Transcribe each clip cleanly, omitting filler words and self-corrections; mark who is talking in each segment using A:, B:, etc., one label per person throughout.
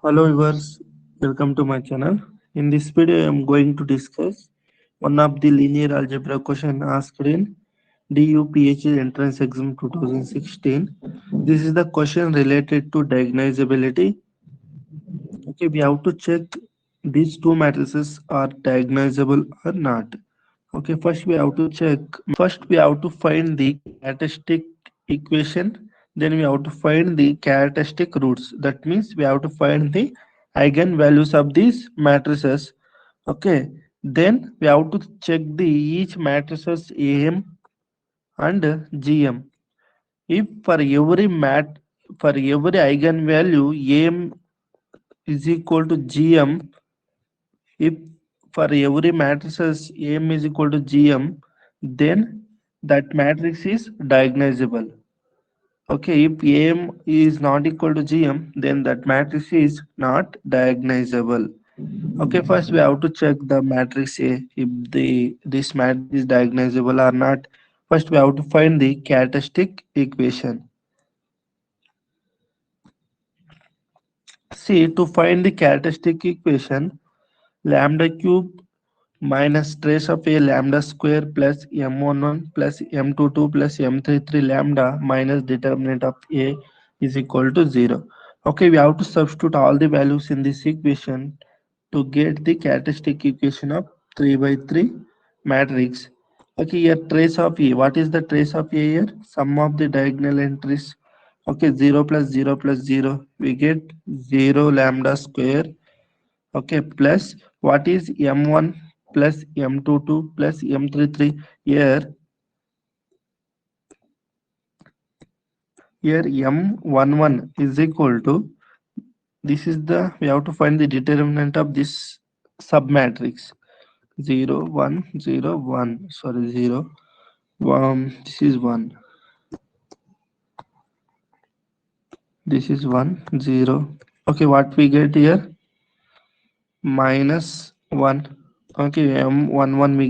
A: Hello viewers, welcome to my channel. In this video, I am going to discuss one of the linear algebra question asked in DU PhD entrance exam 2016. This is the question related to diagonalizability. Okay, we have to check these two matrices are diagonalizable or not. Okay, first we have to check. First we have to find the characteristic equation. Then we have to find the characteristic roots. That means we have to find the eigenvalues of these matrices. Okay. Then we have to check the each matrices AM and GM. If for every eigenvalue AM is equal to GM, if for every matrices AM is equal to GM, then that matrix is diagonalizable. Okay, if AM is not equal to GM, then that matrix is not diagonalizable. Okay, first we have to check the matrix A if this matrix is diagonalizable or not. First we have to find the characteristic equation. See, to find the characteristic equation, lambda cube minus trace of a lambda square plus m11 plus m22 plus m33 lambda minus determinant of a is equal to 0. Okay, we have to substitute all the values in this equation to get the characteristic equation of 3 by 3 matrix. Okay, here trace of a. What is the trace of a here? Sum of the diagonal entries. Okay, 0 plus 0 plus 0. We get 0 lambda square. Okay, plus what is m1 plus m22 plus m33? Here m11 is equal to, this is the, we have to find the determinant of this submatrix. 0 1 0 1, sorry, 0 this is 1, this is 1 0. Okay, what we get here? Minus 1. Okay, m11 we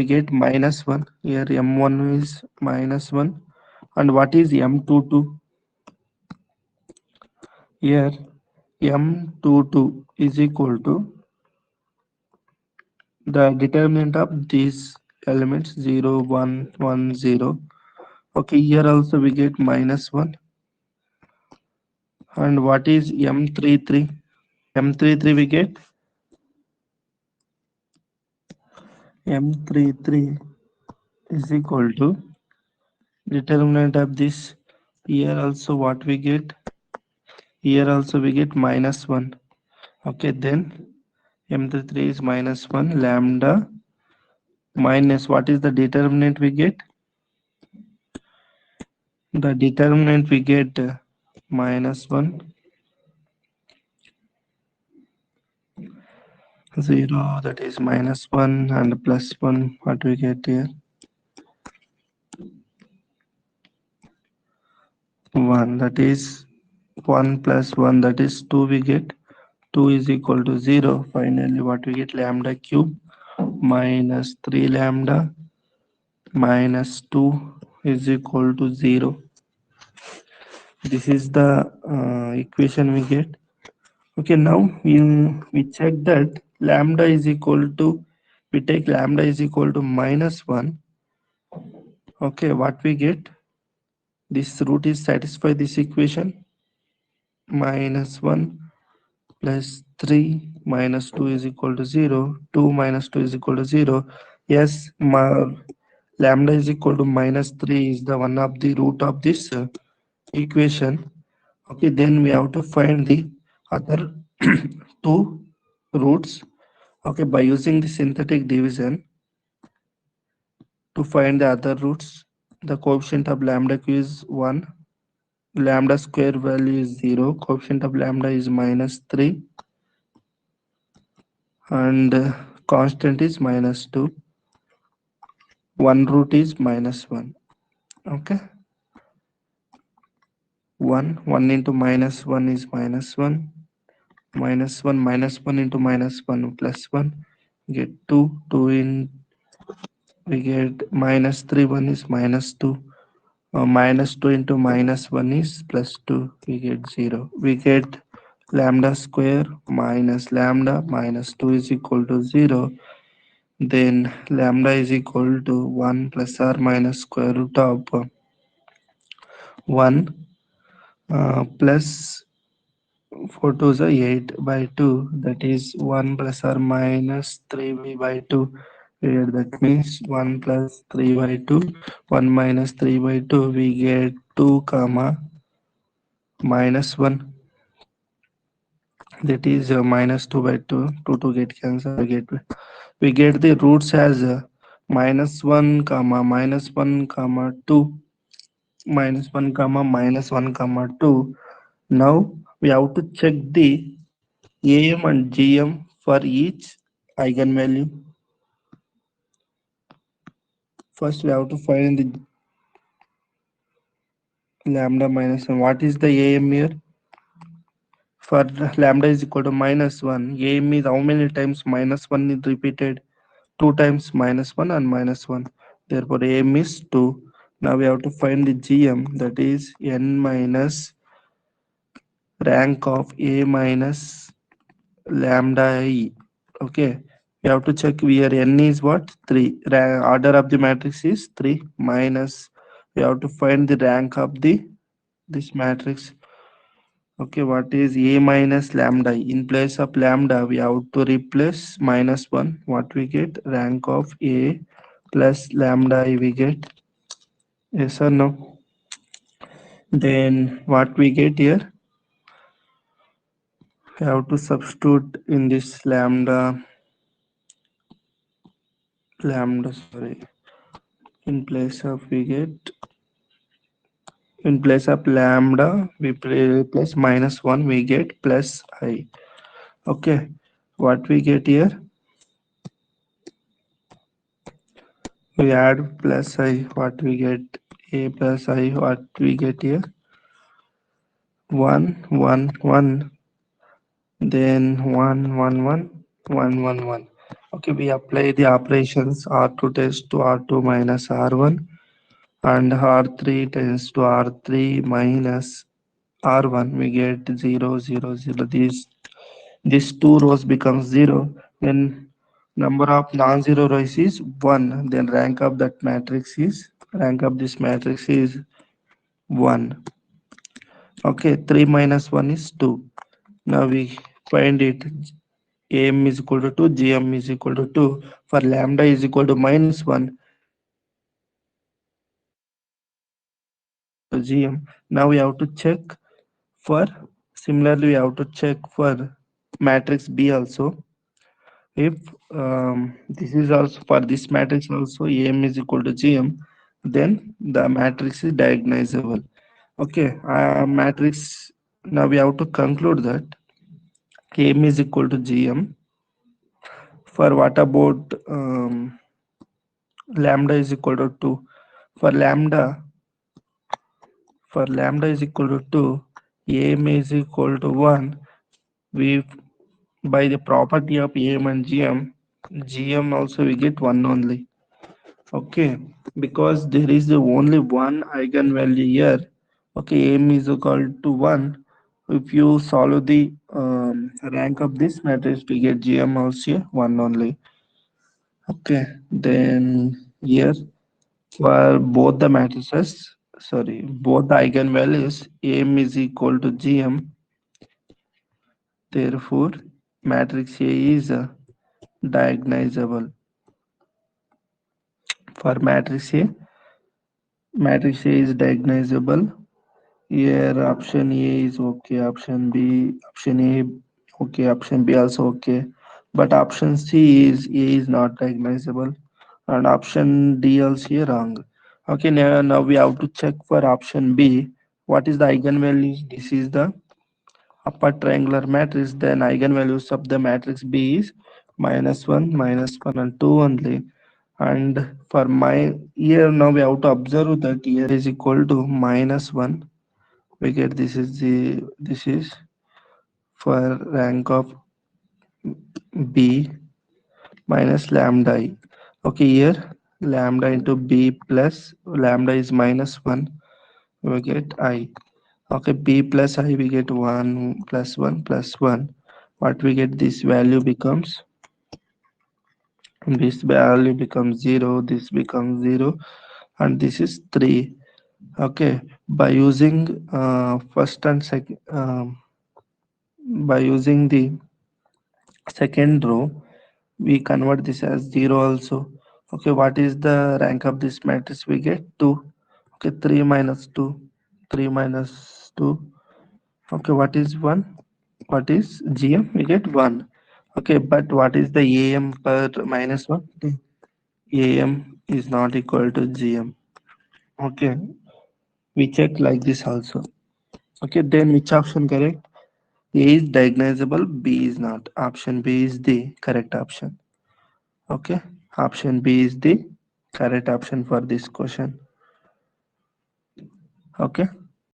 A: get minus 1. Here m1 is minus 1. And what is m22? Here m22 is equal to the determinant of these elements 0 1 1 0. Okay, here also we get minus 1. And what is m33? M33 we get m33 is equal to determinant of this. Here also what we get? Here also we get minus 1. Okay, then m33 is minus 1 lambda minus, what is the determinant we get? The determinant we get minus 1 0, that is minus 1, and plus 1, what we get here? 1, that is 1 plus 1, that is 2 we get. 2 is equal to 0. Finally what we get? Lambda cube minus 3 lambda minus 2 is equal to 0. This is the equation we get. Okay, now we check that lambda is equal to, we take lambda is equal to minus 1. Okay, what we get? This root is satisfy this equation. Minus 1 plus 3 minus 2 is equal to 0. 2 minus 2 is equal to 0. Yes, lambda is equal to minus 3 is the one of the root of this equation. Okay, then we have to find the other two roots. Okay, by using the synthetic division to find the other roots, the coefficient of lambda q is 1, lambda square value is 0, coefficient of lambda is minus 3, and constant is minus 2. One root is minus 1. Okay, 1 into minus 1 is minus 1, minus 1 minus 1 into minus 1 plus 1, get 2 in, we get minus 3, 1 is minus 2. minus 2 into minus 1 is plus 2. We get 0. We get lambda square minus lambda minus 2 is equal to 0. Then lambda is equal to 1 plus or minus square root of 1 plus 4 to the 8 by 2, that is 1 plus or minus 3 by 2. Here that means 1 plus 3 by 2, 1 minus 3 by 2, we get 2 comma minus 1, that is minus 2 by 2, 2 get cancelled, we get the roots as minus 1 comma minus 1 comma 2, minus 1 comma minus 1 comma 2. Now we have to check the AM and GM for each eigenvalue. First we have to find the lambda minus 1. What is the AM here? For lambda is equal to minus 1. AM is how many times minus 1 is repeated? 2 times minus 1 and minus 1. Therefore AM is 2. Now we have to find the GM, that is n minus rank of A minus lambda I. Okay, we have to check here n is what? 3. Order of the matrix is 3 minus, we have to find the rank of this matrix. Okay, what is A minus lambda? In place of lambda we have to replace minus 1. What we get? Rank of A plus lambda I we get. Yes or no? Then what we get here? We have to substitute in this lambda, in place of we get, in place of lambda we replace minus 1, we get plus I. Okay, what we get here? We add plus I, what we get? A plus I, what we get here? 1 1 1, then 1 1 1 1 1 1. Okay, we apply the operations R2 tends to R2 minus R1 and R3 tends to R3 minus R1. We get 0 0 0. These two rows becomes 0. Then number of non-zero rows is 1. Then rank of this matrix is 1. Okay, 3 minus 1 is 2. Now we find it. AM is equal to 2, GM is equal to 2. For lambda is equal to minus 1, GM. Now we have to check for, similarly we have to check for matrix B also. If this is also for this matrix also AM is equal to GM, then the matrix is diagonalizable. Okay, matrix, now we have to conclude that AM is equal to GM. For what about lambda is equal to 2? For lambda is equal to 2, AM is equal to 1. We, by the property of AM and GM also we get 1 only. Okay, because there is only one eigenvalue here. Okay, AM is equal to 1. If you solve the rank of this matrix, we get GM also 1 only. Okay, then here for both the matrices, both the eigenvalues, AM is equal to GM. Therefore, matrix A is diagonalizable. For matrix A is diagonalizable. Here option A is okay, option A okay, option B also okay, but option C is A is not diagonalizable, and option D also wrong. Okay, now we have to check for option B. What is the eigenvalue? This is the upper triangular matrix. Then eigenvalues of the matrix B is -1 and 2 only. And for my here, now we have to observe that here is equal to -1. We get this is for rank of B minus lambda I. Okay, here lambda into B plus lambda is -1. we get I. Okay, b plus I, we get 1 plus 1 plus 1. What we get, this value becomes 0, this becomes 0, and this is 3. Okay, by using first and second, by using the second row, we convert this as 0 also. Okay, what is the rank of this matrix? We get 2. Okay, 3 minus 2, 3 minus 2. Okay, what is 1? What is GM? We get 1. Okay, but what is the AM per minus 1? AM is not equal to GM. Okay, we check like this also. Okay, then which option correct? A is diagonalizable, B is not. Option B is the correct option. Okay, option B is the correct option for this question. Okay.